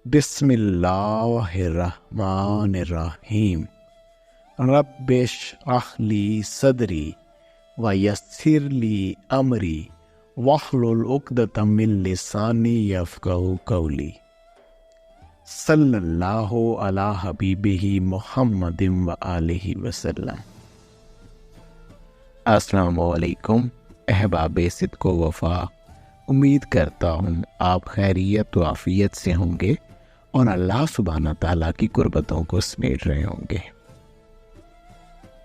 بسم اللہ الرحمن الرحیم رب اشرح لی صدری ویسر لی امری واحلل عقدۃ من لسانی یفقہوا قولی صلی اللہ علی حبیبہ محمد وآلہ وسلم۔ السلام علیکم احباب صدق و وفا، امید کرتا ہوں آپ خیریت و عافیت سے ہوں گے اور اللہ سبحانہ تعالیٰ کی قربتوں کو سمیٹ رہے ہوں گے۔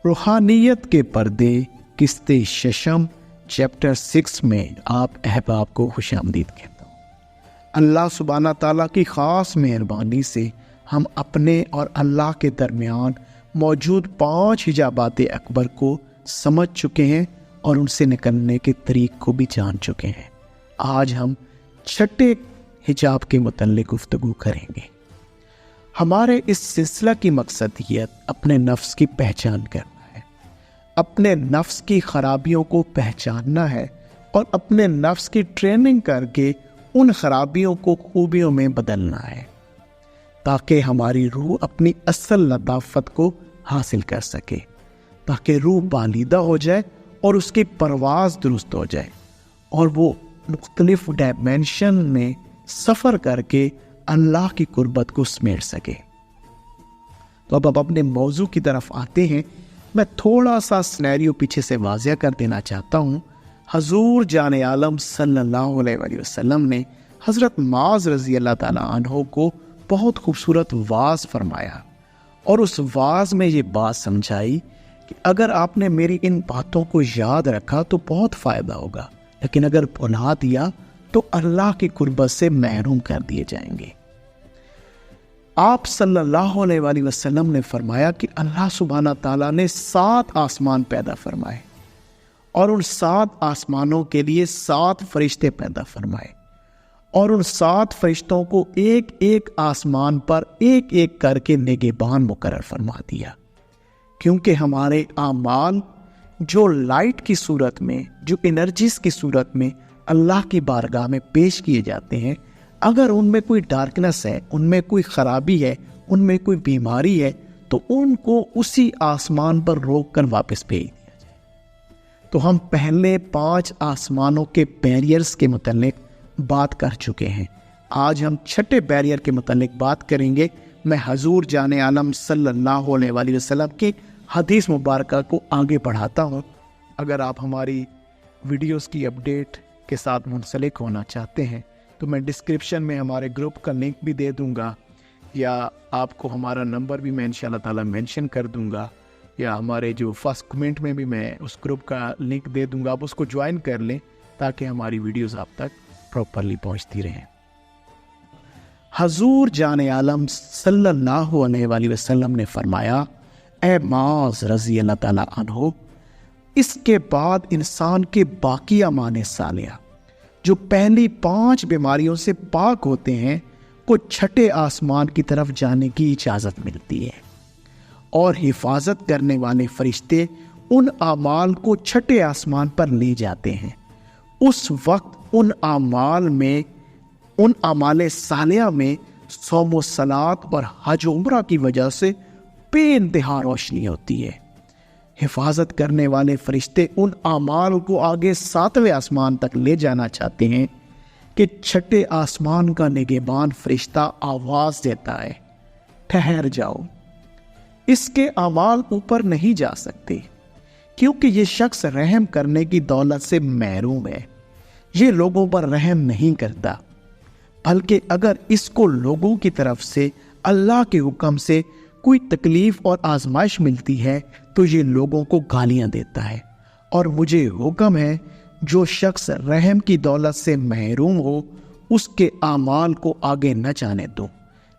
روحانیت کے پردے قسط ششم چیپٹر 6 میں آپ احباب کو خوش آمدید کہتا ہوں۔ اللہ سبحانہ تعالیٰ کی خاص مہربانی سے ہم اپنے اور اللہ کے درمیان موجود 5 حجابات اکبر کو سمجھ چکے ہیں اور ان سے نکلنے کے طریق کو بھی جان چکے ہیں۔ آج ہم 6 حجاب کے متعلق گفتگو کریں گے۔ ہمارے اس سلسلہ کی مقصدیت اپنے نفس کی پہچان کرنا ہے، اپنے نفس کی خرابیوں کو پہچاننا ہے اور اپنے نفس کی ٹریننگ کر کے ان خرابیوں کو خوبیوں میں بدلنا ہے، تاکہ ہماری روح اپنی اصل لطافت کو حاصل کر سکے، تاکہ روح بالیدہ ہو جائے اور اس کی پرواز درست ہو جائے اور وہ مختلف ڈائمینشن میں سفر کر کے اللہ کی قربت کو سمیٹ سکے۔ تو اب اپنے موضوع کی طرف آتے ہیں۔ میں تھوڑا سا سینیریو پیچھے سے واضح کر دینا چاہتا ہوں۔ حضور جان عالم صلی اللہ علیہ وآلہ وسلم نے حضرت معاذ رضی اللہ تعالیٰ عنہ کو بہت خوبصورت وعظ فرمایا اور اس وعظ میں یہ بات سمجھائی کہ اگر آپ نے میری ان باتوں کو یاد رکھا تو بہت فائدہ ہوگا، لیکن اگر بھلا دیا تو اللہ کی قربت سے محروم کر دیے جائیں گے۔ آپ صلی اللہ علیہ وآلہ وسلم نے فرمایا کہ اللہ سبحانہ تعالیٰ نے 7 آسمان پیدا فرمائے اور ان 7 آسمانوں کے لیے 7 فرشتے پیدا فرمائے اور ان 7 فرشتوں کو ایک ایک آسمان پر ایک ایک کر کے نگہبان مقرر فرما دیا، کیونکہ ہمارے اعمال جو لائٹ کی صورت میں، جو انرجیز کی صورت میں اللہ کی بارگاہ میں پیش کیے جاتے ہیں، اگر ان میں کوئی ڈارکنس ہے، ان میں کوئی خرابی ہے، ان میں کوئی بیماری ہے، تو ان کو اسی آسمان پر روک کر واپس بھیج دیا جائے۔ تو ہم پہلے 5 آسمانوں کے بیریئرز کے متعلق بات کر چکے ہیں۔ آج ہم 6 بیریئر کے متعلق بات کریں گے۔ میں حضور جان عالم صلی اللہ علیہ وآلہ وسلم کی حدیث مبارکہ کو آگے بڑھاتا ہوں۔ اگر آپ ہماری ویڈیوز کی اپڈیٹ کے ساتھ منسلک ہونا چاہتے ہیں تو میں ڈسکرپشن میں ہمارے گروپ کا لنک بھی دے دوں گا، یا آپ کو ہمارا نمبر بھی میں انشاءاللہ تعالی مینشن کر دوں گا، یا ہمارے جو فرسٹ کمنٹ میں بھی میں اس گروپ کا لنک دے دوں گا، آپ اس کو جوائن کر لیں تاکہ ہماری ویڈیوز آپ تک پراپرلی پہنچتی رہیں۔ حضور جان عالم صلی اللہ علیہ وآلہ وسلم نے فرمایا، اے معاذ رضی اللہ تعالیٰ عنہ، اس کے بعد انسان کے باقی اعمال صالحہ جو پہلی 5 بیماریوں سے پاک ہوتے ہیں کو 6 آسمان کی طرف جانے کی اجازت ملتی ہے، اور حفاظت کرنے والے فرشتے ان اعمال کو 6 آسمان پر لے جاتے ہیں۔ اس وقت ان اعمال صالحہ میں صوم و صلات اور حج و عمرہ کی وجہ سے بے انتہا روشنی ہوتی ہے۔ حفاظت کرنے والے فرشتے ان اعمال کو آگے 7ویں آسمان تک لے جانا چاہتے ہیں کہ 6 آسمان کا نگہبان فرشتہ آواز دیتا ہے، ٹھہر جاؤ، اس کے اعمال اوپر نہیں جا سکتے، کیونکہ یہ شخص رحم کرنے کی دولت سے محروم ہے، یہ لوگوں پر رحم نہیں کرتا، بلکہ اگر اس کو لوگوں کی طرف سے اللہ کے حکم سے کوئی تکلیف اور آزمائش ملتی ہے تو یہ لوگوں کو گالیاں دیتا ہے، اور مجھے حکم ہے جو شخص رحم کی دولت سے محروم ہو اس کے اعمال کو آگے نہ جانے دو،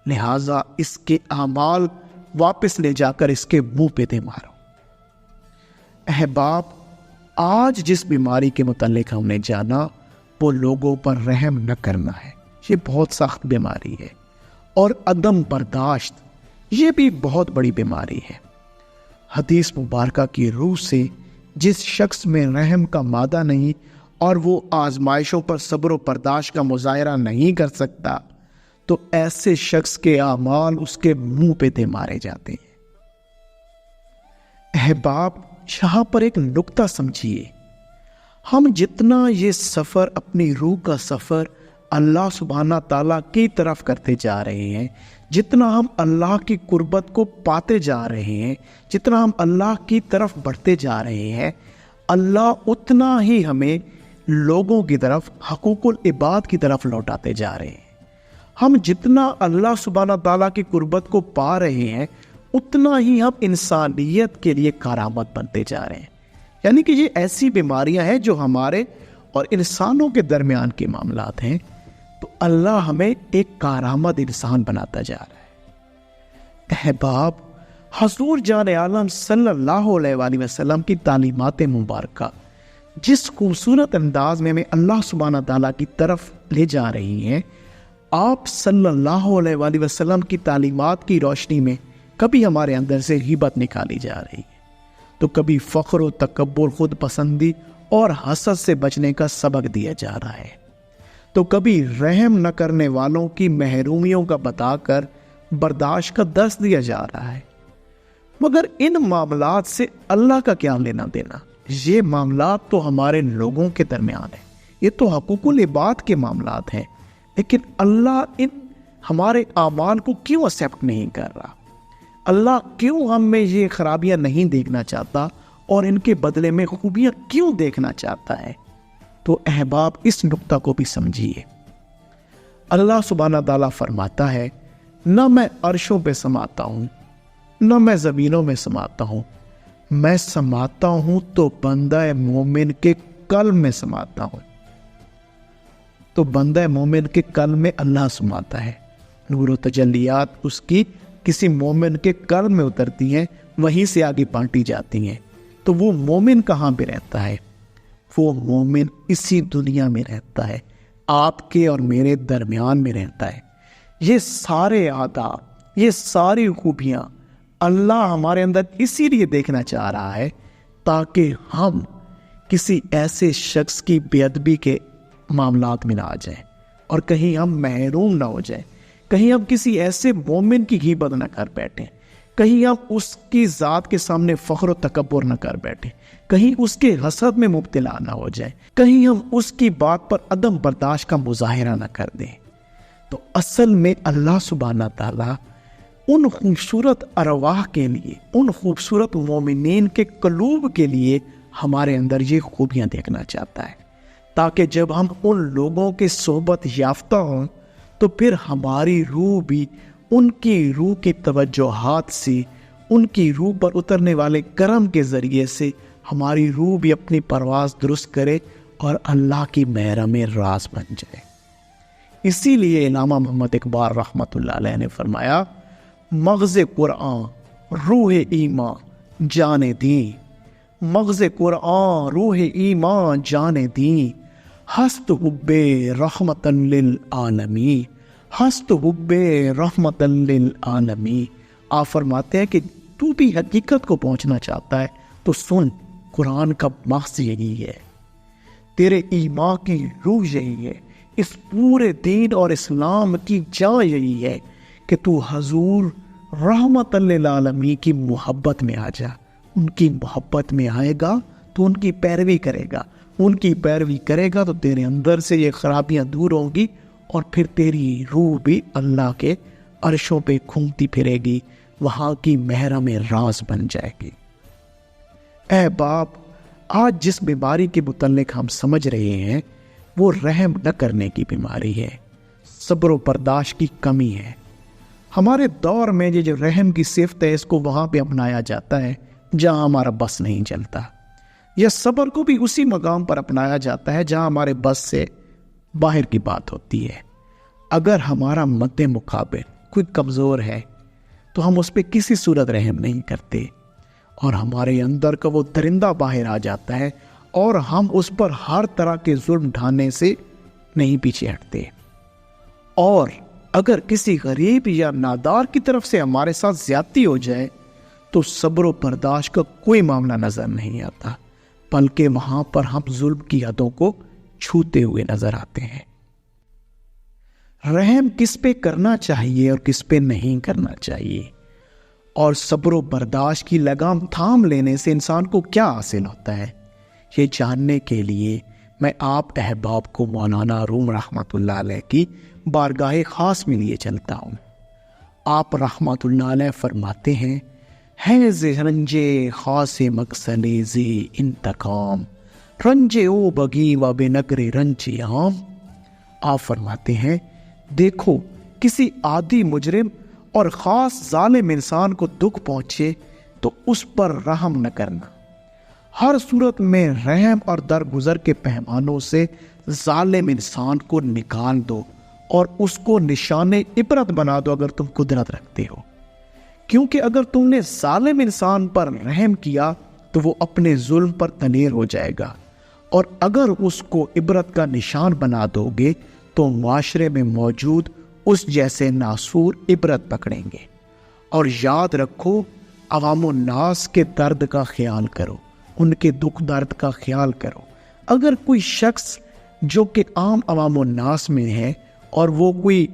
لہٰذا اس کے اعمال واپس لے جا کر اس کے منہ پہ دے مارو۔ احباب، آج جس بیماری کے متعلق ہم نے جانا وہ لوگوں پر رحم نہ کرنا ہے۔ یہ بہت سخت بیماری ہے، اور عدم برداشت یہ بھی بہت بڑی بیماری ہے۔ حدیث مبارکہ کی روح سے جس شخص میں رحم کا مادہ نہیں اور وہ آزمائشوں پر صبر و برداشت کا مظاہرہ نہیں کر سکتا تو ایسے شخص کے اعمال اس کے منہ پہ دے مارے جاتے ہیں۔ احباب، یہاں پر ایک نکتہ سمجھیے، ہم جتنا یہ سفر، اپنی روح کا سفر اللہ سبحانہ تعالیٰ کی طرف کرتے جا رہے ہیں، جتنا ہم اللہ کی قربت کو پاتے جا رہے ہیں، جتنا ہم اللہ کی طرف بڑھتے جا رہے ہیں، اللہ اتنا ہی ہمیں لوگوں کی طرف، حقوق العباد کی طرف لوٹاتے جا رہے ہیں۔ ہم جتنا اللہ سبحانہ تعالیٰ کی قربت کو پا رہے ہیں، اتنا ہی ہم انسانیت کے لیے کارآمد بنتے جا رہے ہیں۔ یعنی کہ یہ ایسی بیماریاں ہیں جو ہمارے اور انسانوں کے درمیان کے معاملات ہیں، تو اللہ ہمیں ایک کارآمد انسان بناتا جا رہا ہے۔ احباب، حضور جان عالم صلی اللہ علیہ وآلہ وسلم کی تعلیمات مبارکہ جس خوبصورت انداز میں ہمیں اللہ سبحانہ تعالیٰ کی طرف لے جا رہی ہیں، آپ صلی اللہ علیہ وآلہ وسلم کی تعلیمات کی روشنی میں کبھی ہمارے اندر سے غیبت نکالی جا رہی ہے، تو کبھی فخر و تکبر، خود پسندی اور حسد سے بچنے کا سبق دیا جا رہا ہے، تو کبھی رحم نہ کرنے والوں کی محرومیوں کا بتا کر برداشت کا درس دیا جا رہا ہے۔ مگر ان معاملات سے اللہ کا کیا لینا دینا؟ یہ معاملات تو ہمارے لوگوں کے درمیان ہیں، یہ تو حقوق العباد کے معاملات ہیں، لیکن اللہ ان ہمارے اعمال کو کیوں ایکسیپٹ نہیں کر رہا؟ اللہ کیوں ہم میں یہ خرابیاں نہیں دیکھنا چاہتا اور ان کے بدلے میں خوبیاں کیوں دیکھنا چاہتا ہے؟ تو احباب، اس نقطہ کو بھی سمجھیے۔ اللہ سبحانہ تعالیٰ فرماتا ہے، نہ میں عرشوں پہ سماتا ہوں، نہ میں زمینوں میں سماتا ہوں، میں سماتا ہوں تو بندہ مومن کے قلب میں سماتا ہوں۔ تو بندہ مومن کے قلب میں اللہ سماتا ہے، نور و تجلیات اس کی کسی مومن کے قلب میں اترتی ہیں، وہیں سے آگے بانٹی جاتی ہیں۔ تو وہ مومن کہاں پہ رہتا ہے؟ وہ مومن اسی دنیا میں رہتا ہے، آپ کے اور میرے درمیان میں رہتا ہے۔ یہ سارے آداب، یہ ساری خوبیاں اللہ ہمارے اندر اسی لیے دیکھنا چاہ رہا ہے تاکہ ہم کسی ایسے شخص کی بے ادبی کے معاملات میں نہ آ جائیں اور کہیں ہم محروم نہ ہو جائیں، کہیں ہم کسی ایسے مومن کی غیبت نہ کر بیٹھیں، کہیں ہم اس کی ذات کے سامنے فخر و تکبر نہ کر بیٹھیں، کہیں اس کے حسد میں مبتلا نہ ہو جائیں، کہیں ہم اس کی بات پر عدم برداشت کا مظاہرہ نہ کر دیں۔ تو اصل میں اللہ سبحانہ تعالیٰ ان خوبصورت ارواح کے لیے، ان خوبصورت مومنین کے قلوب کے لیے ہمارے اندر یہ خوبیاں دیکھنا چاہتا ہے، تاکہ جب ہم ان لوگوں کے صحبت یافتہ ہوں تو پھر ہماری روح بھی ان کی روح کی توجہات سے، ان کی روح پر اترنے والے کرم کے ذریعے سے ہماری روح بھی اپنی پرواز درست کرے اور اللہ کی محرم راز بن جائے۔ اسی لیے علامہ محمد اقبال رحمۃ اللہ علیہ نے فرمایا، مغز قرآن روح ایمان جانے دیں، مغز قرآن روح ایمان جانے دیں، ہست حب رحمت للعالمین، ہست حب رحمت للعالمین۔ آپ فرماتے ہیں کہ تو بھی حقیقت کو پہنچنا چاہتا ہے تو سن، قرآن کا مقصد یہی ہے، تیرے ایمان کی روح یہی ہے، اس پورے دین اور اسلام کی جان یہی ہے کہ تو حضور رحمت للعالمین کی محبت میں آ جا۔ ان کی محبت میں آئے گا تو ان کی پیروی کرے گا، ان کی پیروی کرے گا تو تیرے اندر سے یہ خرابیاں دور ہوں گی اور پھر تیری روح بھی اللہ کے عرشوں پہ گھومتی پھرے گی، وہاں کی محرم راز بن جائے گی۔ اے باپ، آج جس بیماری کے متعلق ہم سمجھ رہے ہیں وہ رحم نہ کرنے کی بیماری ہے، صبر و برداشت کی کمی ہے۔ ہمارے دور میں یہ جو رحم کی صفت ہے، اس کو وہاں پہ اپنایا جاتا ہے جہاں ہمارا بس نہیں چلتا، یا صبر کو بھی اسی مقام پر اپنایا جاتا ہے جہاں ہمارے بس سے باہر کی بات ہوتی ہے۔ اگر ہمارا مد مقابل کوئی کمزور ہے تو ہم اس پہ کسی صورت رحم نہیں کرتے، اور ہمارے اندر کا وہ درندہ باہر آ جاتا ہے اور ہم اس پر ہر طرح کے ظلم ڈھانے سے نہیں پیچھے ہٹتے۔ اور اگر کسی غریب یا نادار کی طرف سے ہمارے ساتھ زیادتی ہو جائے تو صبر و برداشت کا کوئی معاملہ نظر نہیں آتا، بلکہ وہاں پر ہم ظلم کی حدوں کو چھوتے ہوئے نظر آتے ہیں۔ رحم کس پہ کرنا چاہیے اور کس پہ نہیں کرنا چاہیے، اور صبر و برداشت کی لگام تھام لینے سے انسان کو کیا حاصل ہوتا ہے، یہ جاننے کے لیے میں آپ احباب کو مولانا روم رحمۃ اللہ علیہ کی بارگاہ خاص میں لیے چلتا ہوں۔ آپ رحمۃ اللہ علیہ فرماتے ہیں، ہے رنجے خاص مقصد زی انتقام، رنجے او بگی و بے نگر رنج عام۔ آپ فرماتے ہیں، دیکھو کسی عادی مجرم اور خاص ظالم انسان کو دکھ پہنچے تو اس پر رحم نہ کرنا، ہر صورت میں رحم اور درگزر کے پیمانوں سے ظالم انسان کو نکال دو اور اس کو نشان عبرت بنا دو اگر تم قدرت رکھتے ہو، کیونکہ اگر تم نے ظالم انسان پر رحم کیا تو وہ اپنے ظلم پر تنیر ہو جائے گا، اور اگر اس کو عبرت کا نشان بنا دو گے تو معاشرے میں موجود اس جیسے ناسور عبرت پکڑیں گے۔ اور یاد رکھو، عوام الناس کے درد کا خیال کرو، ان کے دکھ درد کا خیال کرو۔ اگر کوئی شخص جو کہ عام عوام الناس میں ہے اور وہ کوئی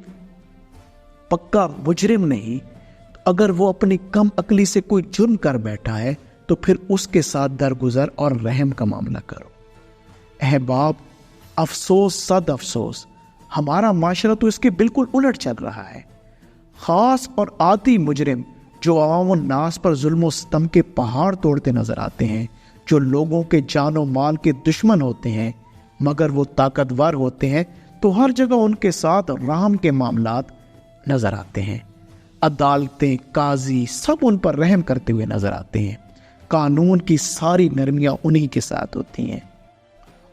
پکا مجرم نہیں، اگر وہ اپنی کم عقلی سے کوئی جرم کر بیٹھا ہے تو پھر اس کے ساتھ درگزر اور رحم کا معاملہ کرو۔ احباب، افسوس صد افسوس، ہمارا معاشرہ تو اس کے بالکل الٹ چل رہا ہے۔ خاص اور عادی مجرم جو عوام الناس پر ظلم و ستم کے پہاڑ توڑتے نظر آتے ہیں، جو لوگوں کے جان و مال کے دشمن ہوتے ہیں مگر وہ طاقتور ہوتے ہیں، تو ہر جگہ ان کے ساتھ رحم کے معاملات نظر آتے ہیں۔ عدالتیں، قاضی سب ان پر رحم کرتے ہوئے نظر آتے ہیں، قانون کی ساری نرمیاں انہی کے ساتھ ہوتی ہیں۔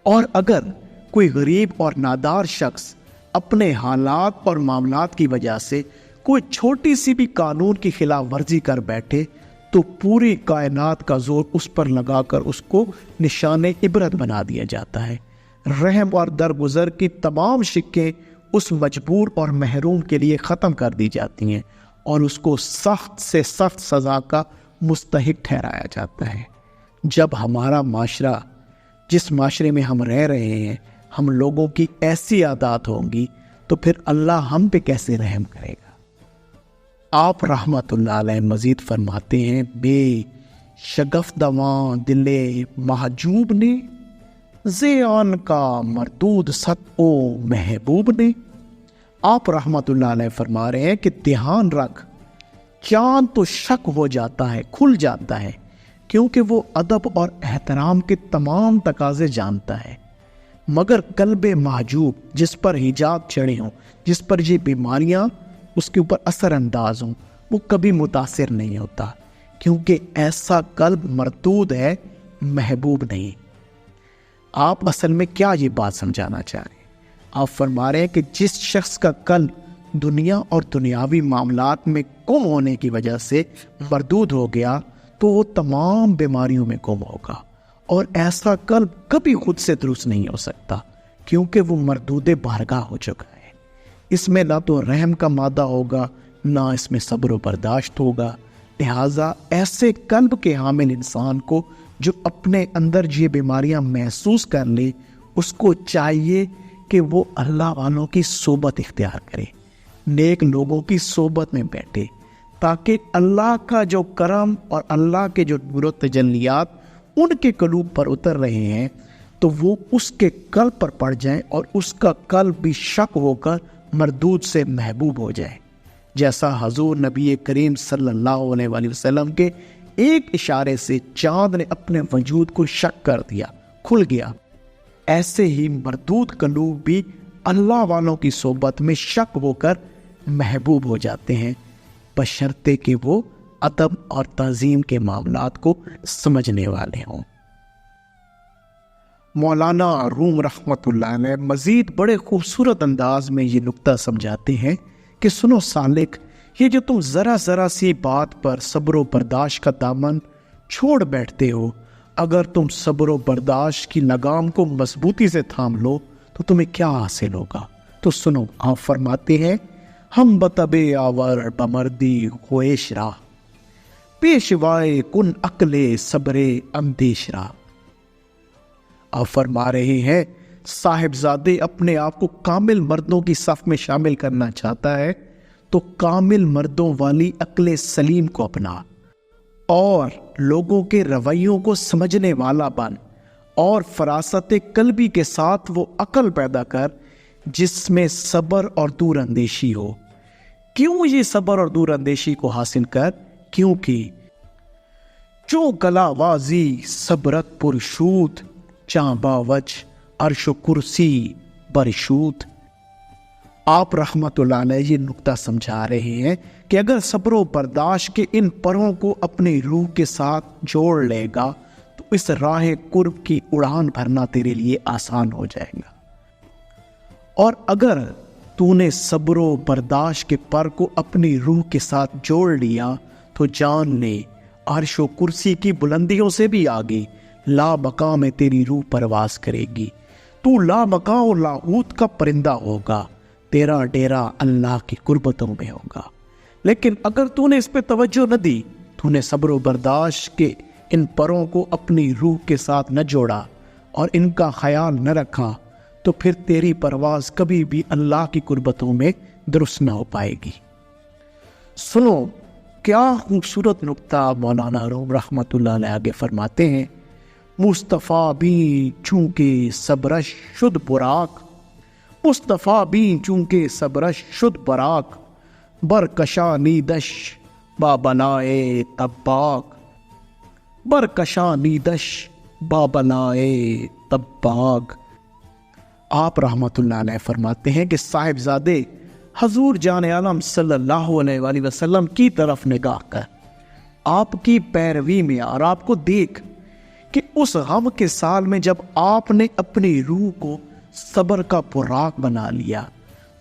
اور اگر کوئی غریب اور نادار شخص اپنے حالات اور معاملات کی وجہ سے کوئی چھوٹی سی بھی قانون کی خلاف ورزی کر بیٹھے تو پوری کائنات کا زور اس پر لگا کر اس کو نشان عبرت بنا دیا جاتا ہے۔ رحم اور درگزر کی تمام شکیں اس مجبور اور محروم کے لیے ختم کر دی جاتی ہیں اور اس کو سخت سے سخت سزا کا مستحق ٹھہرایا جاتا ہے۔ جب ہمارا معاشرہ، جس معاشرے میں ہم رہ رہے ہیں، ہم لوگوں کی ایسی عادات ہوں گی تو پھر اللہ ہم پہ کیسے رحم کرے گا؟ آپ رحمت اللہ علیہ مزید فرماتے ہیں، بے شگف دواں دلے محجوب نے، زیان کا مردود ست او محبوب نے۔ آپ رحمت اللہ علیہ فرما رہے ہیں کہ دھیان رکھ، چاند تو شک ہو جاتا ہے، کھل جاتا ہے، کیونکہ وہ ادب اور احترام کے تمام تقاضے جانتا ہے، مگر قلب محجوب جس پر حجاب چڑھے ہوں، جس پر یہ بیماریاں اس کے اوپر اثر انداز ہوں، وہ کبھی متاثر نہیں ہوتا، کیونکہ ایسا قلب مردود ہے، محبوب نہیں۔ آپ اصل میں کیا یہ بات سمجھانا چاہ رہے ہیں؟ آپ فرما رہے ہیں کہ جس شخص کا قلب دنیا اور دنیاوی معاملات میں گم ہونے کی وجہ سے مردود ہو گیا تو وہ تمام بیماریوں میں گم ہوگا، اور ایسا قلب کبھی خود سے درست نہیں ہو سکتا، کیونکہ وہ مردود بارگاہ ہو چکا ہے۔ اس میں نہ تو رحم کا مادہ ہوگا، نہ اس میں صبر و برداشت ہوگا۔ لہٰذا ایسے قلب کے حامل انسان کو جو اپنے اندر یہ بیماریاں محسوس کر لے، اس کو چاہیے کہ وہ اللہ والوں کی صحبت اختیار کرے، نیک لوگوں کی صحبت میں بیٹھے، تاکہ اللہ کا جو کرم اور اللہ کے جو نور و تجلیات ان کے قلوب پر اتر رہے ہیں تو وہ اس کے قلب پر پڑ جائیں اور اس کا قلب بھی شک ہو کر مردود سے محبوب ہو جائے، جیسا حضور نبی کریم صلی اللہ علیہ وآلہ وسلم کے ایک اشارے سے چاند نے اپنے وجود کو شک کر دیا، کھل گیا۔ ایسے ہی مردود قلوب بھی اللہ والوں کی صحبت میں شک ہو کر محبوب ہو جاتے ہیں، بشرطے کہ وہ ادب اور تعظیم کے معاملات کو سمجھنے والے ہوں۔ مولانا روم رحمت اللہ علیہ مزید بڑے خوبصورت انداز میں یہ نکتہ سمجھاتے ہیں کہ سنو سالک، یہ جو تم ذرا ذرا سی بات پر صبر و برداشت کا دامن چھوڑ بیٹھتے ہو، اگر تم صبر و برداشت کی لگام کو مضبوطی سے تھام لو تو تمہیں کیا حاصل ہوگا؟ تو سنو، آپ فرماتے ہیں، ہم بتبے آور بمردی خویش راہ، پیشوائے کن عقل صبر اندیش راہ۔ آپ فرما رہے ہیں، صاحبزادے اپنے آپ کو کامل مردوں کی صف میں شامل کرنا چاہتا ہے تو کامل مردوں والی عقل سلیم کو اپنا اور لوگوں کے رویوں کو سمجھنے والا بن اور فراست قلبی کے ساتھ وہ عقل پیدا کر جس میں صبر اور دور اندیشی ہو۔ کیوں یہ صبر اور دور اندیشی کو حاصل کر؟ کیونکہ چوں کلا وازی صبرت پرشود چاں باوج عرش و کرسی برشود۔ آپ رحمت اللہ علیہ یہ نکتہ سمجھا رہے ہیں کہ اگر صبر و برداشت کے ان پروں کو اپنی روح کے ساتھ جوڑ لے گا تو اس راہ قرب کی اڑان بھرنا تیرے لیے آسان ہو جائے گا، اور اگر تو نے صبر و برداشت کے پر کو اپنی روح کے ساتھ جوڑ لیا تو جان لے عرش و کرسی کی بلندیوں سے بھی آگے لا بقا میں تیری روح پرواز کرے گی۔ تو لا بقا و لاہوت کا پرندہ ہوگا، تیرا ڈیرا اللہ کی قربتوں میں ہوگا۔ لیکن اگر تو نے اس پہ توجہ نہ دی، تو نے صبر و برداشت کے ان پروں کو اپنی روح کے ساتھ نہ جوڑا اور ان کا خیال نہ رکھا تو پھر تیری پرواز کبھی بھی اللہ کی قربتوں میں درست نہ ہو پائے گی۔ سنو کیا خوبصورت نکتہ مولانا روم رحمت اللہ علیہ آگے فرماتے ہیں، مصطفیٰ بھی چونکہ صبرش شد براق، مصطفیٰ بھی چونکہ صبرش شد براق، برکشا نیدش با بلائے طباق، برکشا نیدش با بلائے طباق۔ آپ رحمت اللہ علیہ فرماتے ہیں کہ صاحبزادے حضور جان عالم صلی اللہ علیہ وآلہ وسلم کی طرف نگاہ کر، آپ کی پیروی میں اور آپ کو دیکھ کہ اس غم کے سال میں جب آپ نے اپنی روح کو صبر کا براق بنا لیا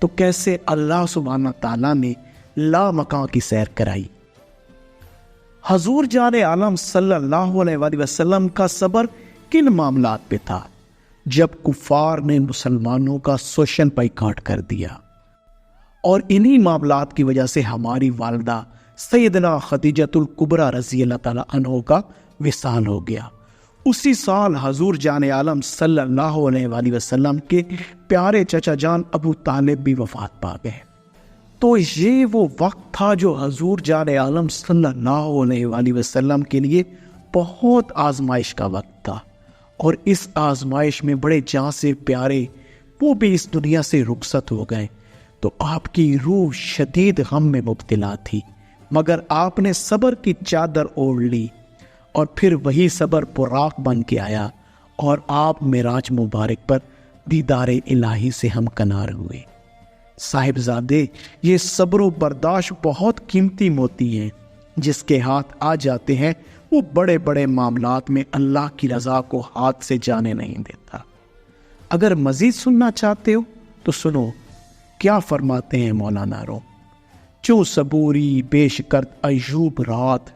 تو کیسے اللہ سبحانہ تعالیٰ نے لامکاں کی سیر کرائی۔ حضور جان عالم صلی اللہ علیہ وآلہ وسلم کا صبر کن معاملات پہ تھا؟ جب کفار نے مسلمانوں کا سوشن بائیکاٹ کر دیا، اور انہی معاملات کی وجہ سے ہماری والدہ سیدنا خدیجۃ الکبریٰ رضی اللہ تعالیٰ عنہ کا وصال ہو گیا۔ اسی سال حضور جان عالم صلی اللہ علیہ وآلہ وسلم کے پیارے چچا جان ابو طالب بھی وفات پا گئے۔ تو یہ وہ وقت تھا جو حضور جان عالم صلی اللہ علیہ وآلہ وسلم کے لیے بہت آزمائش کا وقت تھا، اور اس آزمائش میں بڑے جاں سے پیارے وہ بھی اس دنیا سے رخصت ہو گئے۔ تو آپ کی روح شدید غم میں مبتلا تھی، مگر آپ نے صبر کی چادر اوڑھ لی اور پھر وہی صبر براق بن کے آیا، اور آپ معراج مبارک پر دیدار الہی سے ہم کنار ہوئے۔ صاحبزادے یہ صبر و برداشت بہت قیمتی موتی ہیں، جس کے ہاتھ آ جاتے ہیں وہ بڑے بڑے معاملات میں اللہ کی رضا کو ہاتھ سے جانے نہیں دیتا۔ اگر مزید سننا چاہتے ہو تو سنو کیا فرماتے ہیں مولانا روم، چوں صبوری پیش کرت ایوب رات،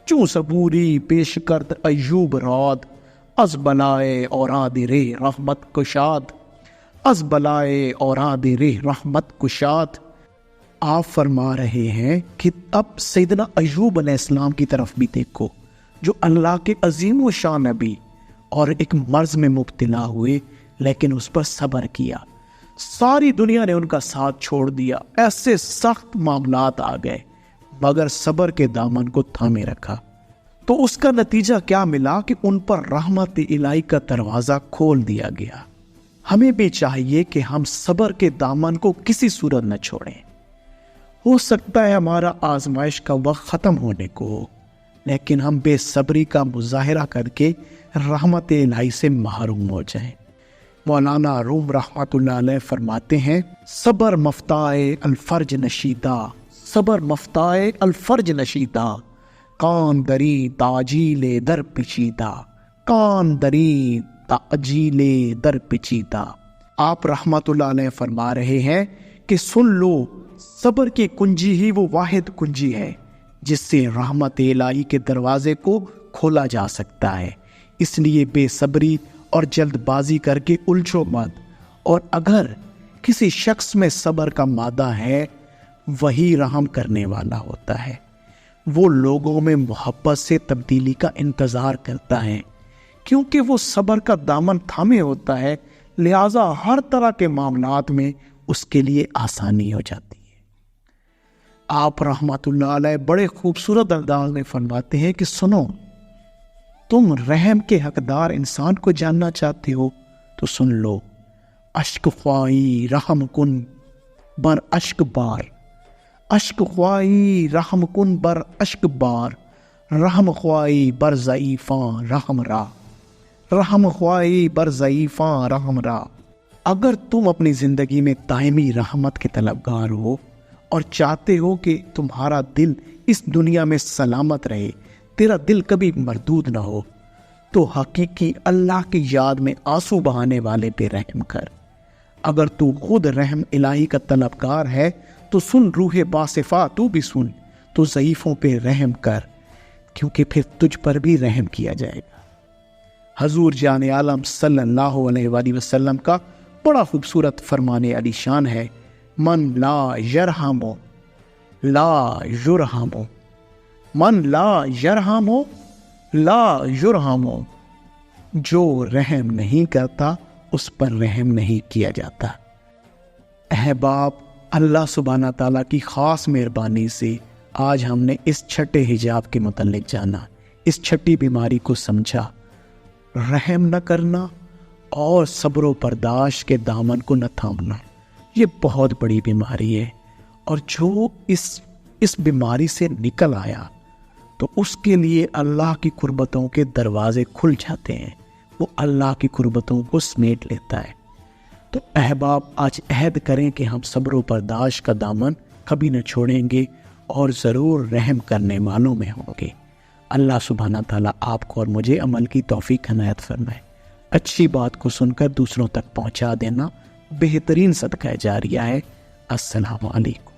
چوں صبوری پیش کرت ایوب رات، از بلائے اوراد رہ رحمت کشاد، از بلائے اوراد رہ رحمت کشاد۔ آپ فرما رہے ہیں کہ اب سیدنا ایوب علیہ السلام کی طرف بھی دیکھو، جو اللہ کے عظیم و شان نبی اور ایک مرض میں مبتلا ہوئے لیکن اس پر صبر کیا۔ ساری دنیا نے ان کا ساتھ چھوڑ دیا، ایسے سخت معاملات آ گئے، مگر صبر کے دامن کو تھامے رکھا۔ تو اس کا نتیجہ کیا ملا کہ ان پر رحمت الہی کا دروازہ کھول دیا گیا۔ ہمیں بھی چاہیے کہ ہم صبر کے دامن کو کسی صورت نہ چھوڑیں۔ ہو سکتا ہے ہمارا آزمائش کا وقت ختم ہونے کو ہو، لیکن ہم بے صبری کا مظاہرہ کر کے رحمت الہی سے محروم ہو جائیں۔ مولانا روم رحمت اللہ علیہ فرماتے ہیں، صبر مفتاح الفرج نشیدہ، صبر مفتاح الفرج نشیدہ، کان دری تاجیل در پیچیدہ، کان دری تاجیل در پیچیدہ۔ آپ رحمت اللہ علیہ فرما رہے ہیں کہ سن لو، صبر کی کنجی ہی وہ واحد کنجی ہے جس سے رحمت الہی کے دروازے کو کھولا جا سکتا ہے۔ اس لیے بے صبری اور جلد بازی کر کے الجھو مت، اور اگر کسی شخص میں صبر کا مادہ ہے وہی رحم کرنے والا ہوتا ہے۔ وہ لوگوں میں محبت سے تبدیلی کا انتظار کرتا ہے، کیونکہ وہ صبر کا دامن تھامے ہوتا ہے لہٰذا ہر طرح کے معاملات میں اس کے لیے آسانی ہو جاتی ہے۔ آپ رحمت اللہ علیہ بڑے خوبصورت انداز میں فرماتے ہیں کہ سنو، تم رحم کے حقدار انسان کو جاننا چاہتے ہو تو سن لو، اشک خواہی رحم کن بر اشک بار، اشک خواہی رحم کن بر اشک بار، رحم خواہی بر ضعیفاں رحم را، رحم خواہی بر ضعیفاں رحم را۔ اگر تم اپنی زندگی میں دائمی رحمت کے طلبگار ہو اور چاہتے ہو کہ تمہارا دل اس دنیا میں سلامت رہے، تیرا دل کبھی مردود نہ ہو، تو حقیقی اللہ کی یاد میں آنسو بہانے والے پہ رحم کر۔ اگر تو خود رحم الہی کا طلبگار ہے تو سن، روح باصفا تو بھی سن، تو ضعیفوں پہ رحم کر، کیونکہ پھر تجھ پر بھی رحم کیا جائے گا۔ حضور جان عالم صلی اللہ علیہ وآلہ وسلم کا بڑا خوبصورت فرمان علی شان ہے، من لا یرحم لا یرحم، من لا یرحم لا یرحم، جو رحم نہیں کرتا اس پر رحم نہیں کیا جاتا۔ احباب، اللہ سبحانہ تعالیٰ کی خاص مہربانی سے آج ہم نے اس چھٹے حجاب کے متعلق جانا، اس چھٹی بیماری کو سمجھا۔ رحم نہ کرنا اور صبر و برداشت کے دامن کو نہ تھامنا، یہ بہت بڑی بیماری ہے، اور جو اس بیماری سے نکل آیا تو اس کے لیے اللہ کی قربتوں کے دروازے کھل جاتے ہیں، وہ اللہ کی قربتوں کو سمیٹ لیتا ہے۔ تو احباب، آج عہد کریں کہ ہم صبر و برداشت کا دامن کبھی نہ چھوڑیں گے اور ضرور رحم کرنے والوں میں ہوں گے۔ اللہ سبحانہ تعالیٰ آپ کو اور مجھے عمل کی توفیق عنایت فرمائے۔ اچھی بات کو سن کر دوسروں تک پہنچا دینا بہترین صدقہ جاریہ ہے۔ السلام علیکم۔